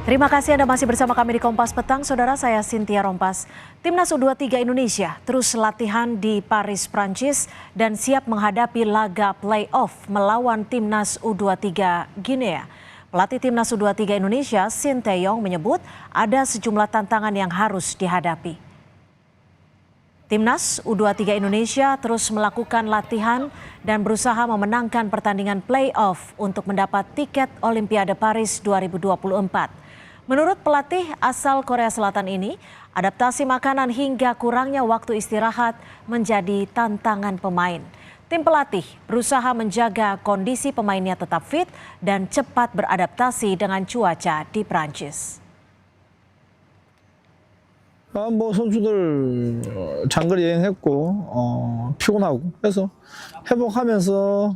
Terima kasih Anda masih bersama kami di Kompas Petang. Saudara, saya Cynthia Rompas. Timnas U23 Indonesia terus latihan di Paris, Prancis dan siap menghadapi laga play-off melawan Timnas U23 Guinea. Pelatih Timnas U23 Indonesia, Shin Tae-yong menyebut ada sejumlah tantangan yang harus dihadapi. Timnas U23 Indonesia terus melakukan latihan dan berusaha memenangkan pertandingan play-off untuk mendapat tiket Olimpiade Paris 2024. Menurut pelatih asal Korea Selatan ini, adaptasi makanan hingga kurangnya waktu istirahat menjadi tantangan pemain. Tim pelatih berusaha menjaga kondisi pemainnya tetap fit dan cepat beradaptasi dengan cuaca di Prancis. 선수들 장거리 여행했고 피곤하고 해서 회복하면서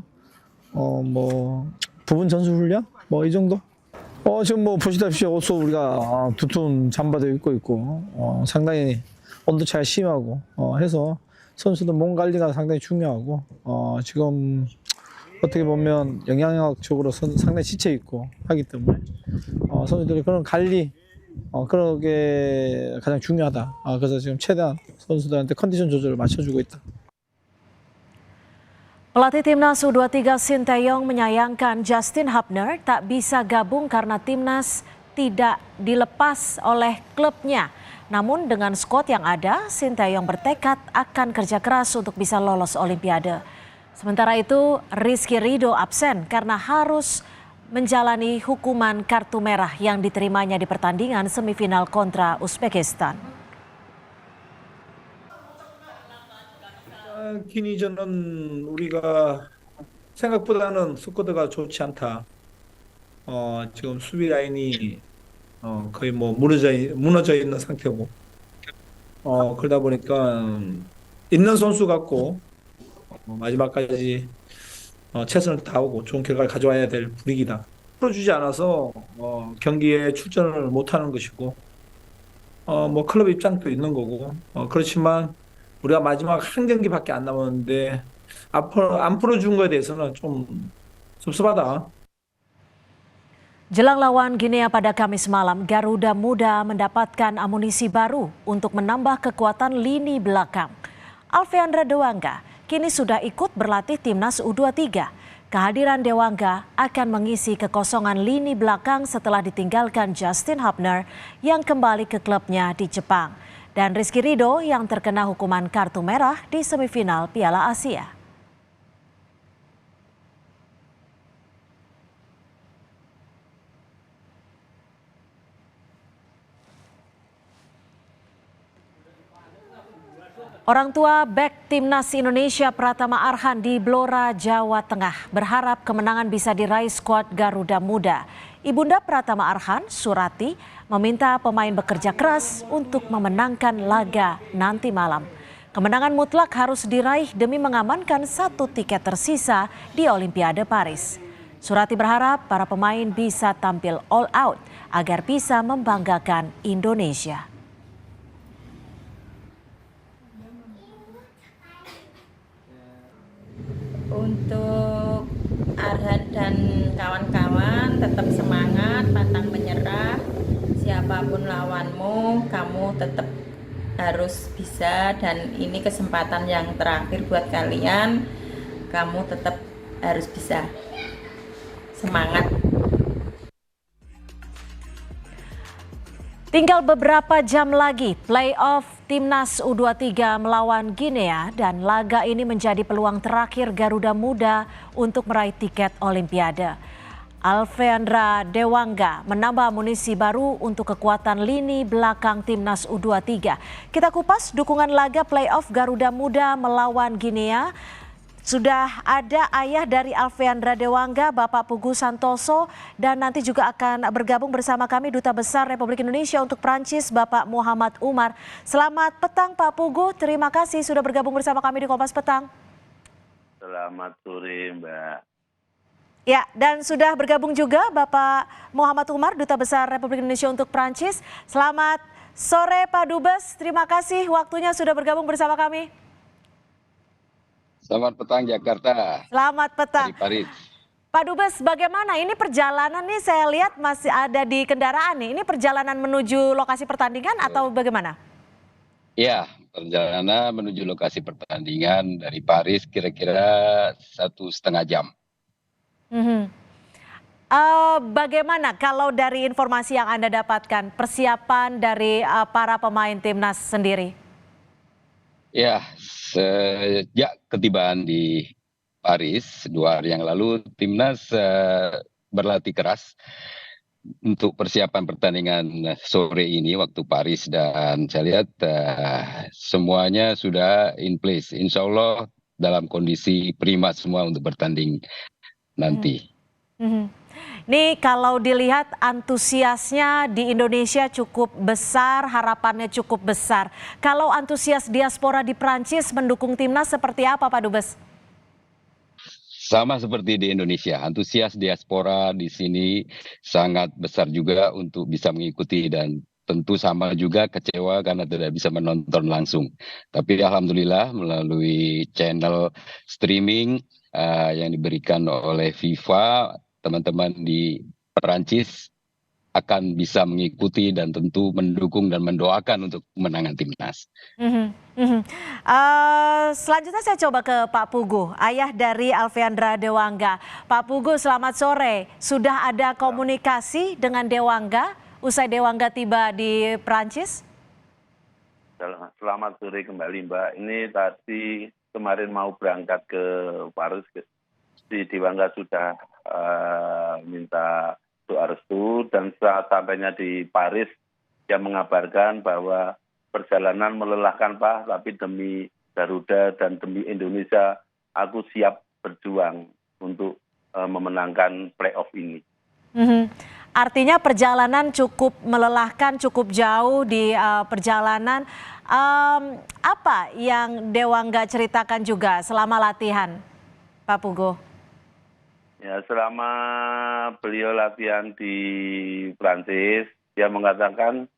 부분 전술 훈련 이 정도. 지금 보시다시피 옷도 우리가 두툼 잠바도 입고 있고 상당히 온도 차이 심하고 해서 선수들 몸 관리가 상당히 중요하고 지금 어떻게 보면 영양학적으로 상당히 지쳐 있고 하기 때문에 선수들이 그런 관리 그런 게 가장 중요하다. 그래서 지금 최대한 선수들한테 컨디션 조절을 맞춰주고 있다. Pelatih Timnas U23 Shin Tae-yong menyayangkan Justin Hubner tak bisa gabung karena Timnas tidak dilepas oleh klubnya. Namun dengan skuad yang ada, Shin Tae-yong bertekad akan kerja keras untuk bisa lolos Olimpiade. Sementara itu, Rizky Ridho absen karena harus menjalani hukuman kartu merah yang diterimanya di pertandingan semifinal kontra Uzbekistan. 기니저는 우리가 생각보다는 스쿼드가 좋지 않다. 지금 수비 라인이 거의 무너져 있는 상태고. 그러다 보니까 있는 선수 같고 마지막까지 최선을 다하고 좋은 결과를 가져와야 될 분위기다. 풀어주지 않아서 경기에 출전을 못하는 것이고, 클럽 입장도 있는 거고. 그렇지만 우리가 마지막 한 경기밖에 안 남았는데 안 풀어준 거에 대해서는 좀 섭섭하다. Jelang lawan Guinea pada Kamis malam, Garuda Muda mendapatkan amunisi baru untuk menambah kekuatan lini belakang. Alfeandra Dewangga kini sudah ikut berlatih Timnas U23. Kehadiran Dewangga akan mengisi kekosongan lini belakang setelah ditinggalkan Justin Hubner yang kembali ke klubnya di Jepang. Dan Rizky Ridho yang terkena hukuman kartu merah di semifinal Piala Asia. Orang tua bek Timnas Indonesia Pratama Arhan di Blora, Jawa Tengah berharap kemenangan bisa diraih skuad Garuda Muda. Ibunda Pratama Arhan, Surati, meminta pemain bekerja keras untuk memenangkan laga nanti malam. Kemenangan mutlak harus diraih demi mengamankan satu tiket tersisa di Olimpiade Paris. Surati berharap para pemain bisa tampil all out agar bisa membanggakan Indonesia. Untuk Arhan dan kawan-kawan tetap semangat, pantang menyerah. Siapapun lawanmu, kamu tetap harus bisa dan ini kesempatan yang terakhir buat kalian. Kamu tetap harus bisa. Semangat. Tinggal beberapa jam lagi playoff Timnas U23 melawan Guinea dan laga ini menjadi peluang terakhir Garuda Muda untuk meraih tiket Olimpiade. Alfeandra Dewangga menambah amunisi baru untuk kekuatan lini belakang Timnas U23. Kita kupas dukungan laga playoff Garuda Muda melawan Guinea. Sudah ada ayah dari Alfeandra Dewangga, Bapak Pugu Santoso, dan nanti juga akan bergabung bersama kami Duta Besar Republik Indonesia untuk Prancis, Bapak Muhammad Umar. Selamat petang Pak Pugu, terima kasih sudah bergabung bersama kami di Kompas Petang. Selamat sore Mbak. Ya, dan sudah bergabung juga Bapak Muhammad Umar, Duta Besar Republik Indonesia untuk Prancis. Selamat sore Pak Dubes, terima kasih waktunya sudah bergabung bersama kami. Selamat petang Jakarta. Selamat petang. Dari Paris. Pak Dubes, bagaimana ini perjalanan nih, saya lihat masih ada di kendaraan nih. Ini perjalanan menuju lokasi pertandingan atau bagaimana? Ya, perjalanan menuju lokasi pertandingan dari Paris kira-kira 1,5 jam. Mhm. Bagaimana kalau dari informasi yang Anda dapatkan, persiapan dari para pemain timnas sendiri? Ya, sejak ketibaan di Paris 2 hari yang lalu, timnas berlatih keras untuk persiapan pertandingan sore ini waktu Paris, dan saya lihat semuanya sudah in place. Insya Allah dalam kondisi prima semua untuk bertanding nanti. Mhm. Nih kalau dilihat antusiasnya di Indonesia cukup besar, harapannya cukup besar. Kalau antusias diaspora di Prancis mendukung timnas seperti apa, Pak Dubes? Sama seperti di Indonesia, antusias diaspora di sini sangat besar juga untuk bisa mengikuti, dan tentu sama juga kecewa karena tidak bisa menonton langsung. Tapi alhamdulillah melalui channel streaming yang diberikan oleh FIFA, teman-teman di Perancis akan bisa mengikuti dan tentu mendukung dan mendoakan untuk kemenangan timnas. Mhm, mhm. Selanjutnya saya coba ke Pak Pugu, ayah dari Alfiandra Dewangga. Pak Pugu, selamat sore. Sudah ada komunikasi dengan Dewangga usai Dewangga tiba di Prancis? Selamat sore kembali, Mbak. Ini tadi kemarin mau berangkat ke Paris, di Dewangga sudah minta doa restu, dan saat sampainya di Paris dia mengabarkan bahwa perjalanan melelahkan Pak, tapi demi Garuda dan demi Indonesia aku siap berjuang untuk memenangkan playoff ini. Mhm. Artinya perjalanan cukup melelahkan, cukup jauh di perjalanan. Apa yang Dewangga ceritakan juga selama latihan, Pak Pugu? Ya, selama beliau latihan di Prancis, dia mengatakan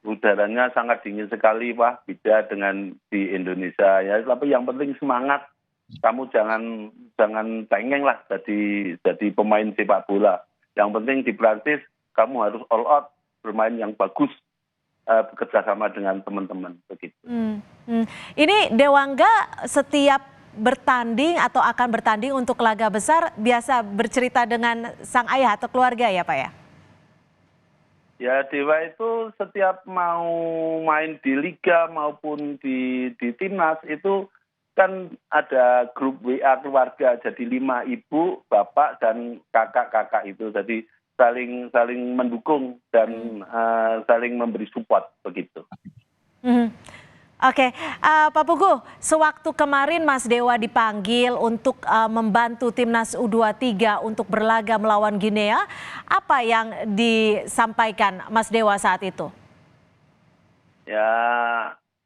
udaranya sangat dingin sekali, Pak, beda dengan di Indonesia. Ya, tapi yang penting semangat. Kamu jangan cengeng lah jadi pemain sepak bola. Yang penting di Prancis kamu harus all out, bermain yang bagus, bekerja sama dengan teman-teman begitu. Ini Dewangga setiap bertanding atau akan bertanding untuk laga besar biasa bercerita dengan sang ayah atau keluarga ya, Pak ya? Ya, Dewa itu setiap mau main di liga maupun di timnas itu kan ada grup WA keluarga, jadi 5 ibu, bapak dan kakak-kakak itu, jadi saling mendukung dan saling memberi support begitu. Oke, Pak Pugu, sewaktu kemarin Mas Dewa dipanggil untuk membantu timnas U23 untuk berlaga melawan Guinea, apa yang disampaikan Mas Dewa saat itu? Ya,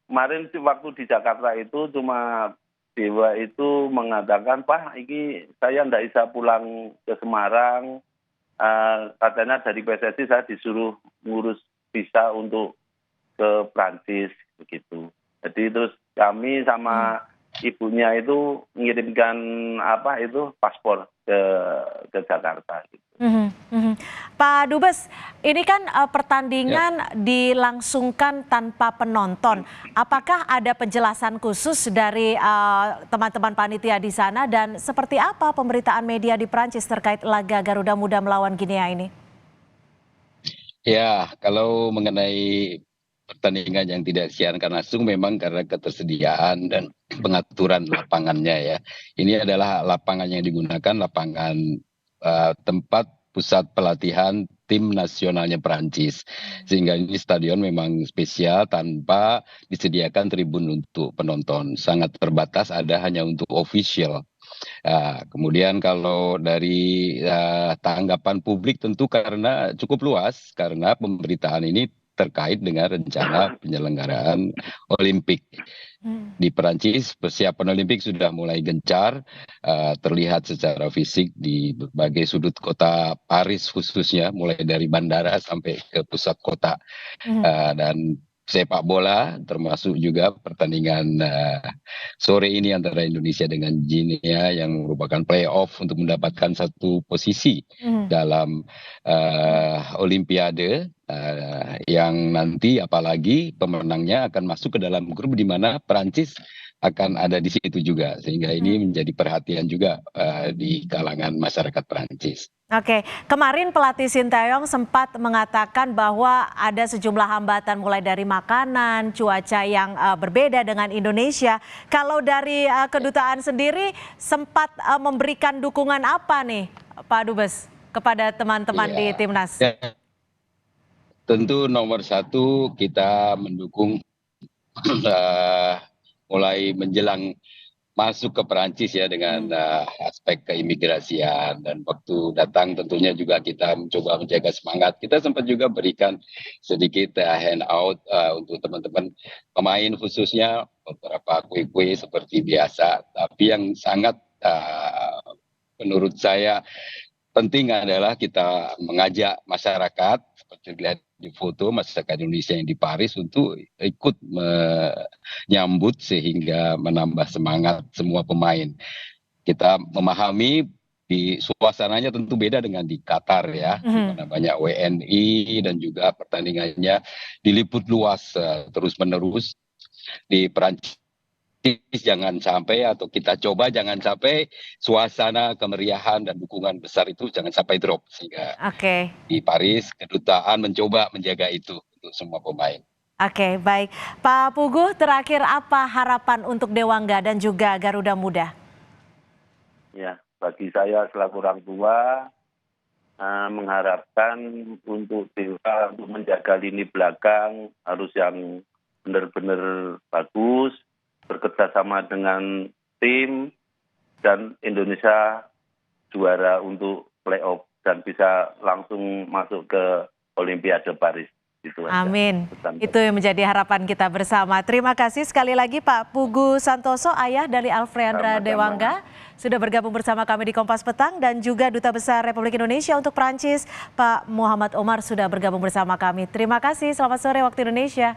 kemarin waktu di Jakarta itu cuma Dewa itu mengatakan, Pak, ini saya tidak bisa pulang ke Semarang, katanya dari PSSI saya disuruh ngurus visa untuk ke Prancis begitu. Jadi terus kami sama ibunya itu mengirimkan paspor ke Jakarta. Gitu. Pak Dubes, ini kan pertandingan dilangsungkan tanpa penonton. Apakah ada penjelasan khusus dari teman-teman panitia di sana, dan seperti apa pemberitaan media di Prancis terkait laga Garuda Muda melawan Guinea ini? Ya, kalau mengenai pertandingan yang tidak disiarkan langsung memang karena ketersediaan dan pengaturan lapangannya ya. Ini adalah lapangan yang digunakan, lapangan tempat pusat pelatihan tim nasionalnya Perancis. Sehingga ini stadion memang spesial tanpa disediakan tribun untuk penonton. Sangat terbatas, ada hanya untuk official. Kemudian kalau dari tanggapan publik tentu karena cukup luas, karena pemberitaan ini terkait dengan rencana penyelenggaraan Olimpik di Perancis. Persiapan Olimpik sudah mulai gencar, terlihat secara fisik di berbagai sudut kota Paris khususnya, mulai dari bandara sampai ke pusat kota. Dan sepak bola, termasuk juga pertandingan sore ini antara Indonesia dengan Guinea yang merupakan playoff untuk mendapatkan satu posisi dalam Olimpiade, yang nanti apalagi pemenangnya akan masuk ke dalam grup di mana Perancis akan ada di situ juga, sehingga ini menjadi perhatian juga di kalangan masyarakat Perancis. Oke, kemarin pelatih Sinteyong sempat mengatakan bahwa ada sejumlah hambatan mulai dari makanan, cuaca yang berbeda dengan Indonesia. Kalau dari kedutaan sendiri sempat memberikan dukungan apa nih Pak Dubes kepada teman-teman di Timnas? Ya, tentu nomor satu kita mendukung mulai menjelang masuk ke Perancis ya dengan aspek keimigrasian, dan waktu datang tentunya juga kita mencoba menjaga semangat. Kita sempat juga berikan sedikit handout untuk teman-teman pemain, khususnya beberapa kue-kue seperti biasa. Tapi yang sangat menurut saya penting adalah kita mengajak masyarakat seperti dilihat di foto, masyarakat Indonesia yang di Paris untuk ikut menyambut sehingga menambah semangat semua pemain. Kita memahami di suasananya tentu beda dengan di Qatar ya, di mana banyak WNI dan juga pertandingannya diliput luas terus-menerus. Di Perancis jangan sampai, atau kita coba jangan sampai suasana kemeriahan dan dukungan besar itu jangan sampai drop, sehingga di Paris kedutaan mencoba menjaga itu untuk semua pemain. Oke, baik. Pak Puguh, terakhir apa harapan untuk Dewangga dan juga Garuda Muda? Ya, bagi saya selaku orang tua mengharapkan untuk Dewa untuk menjaga lini belakang harus yang benar-benar bagus, bekerjasama dengan tim, dan Indonesia juara untuk playoff dan bisa langsung masuk ke Olimpiade Paris. Amin. Itu yang menjadi harapan kita bersama. Terima kasih sekali lagi Pak Puguh Santoso, ayah dari Alfreandra Dewangga, sudah bergabung bersama kami di Kompas Petang, dan juga Duta Besar Republik Indonesia untuk Perancis, Pak Muhammad Omar, sudah bergabung bersama kami. Terima kasih, selamat sore waktu Indonesia.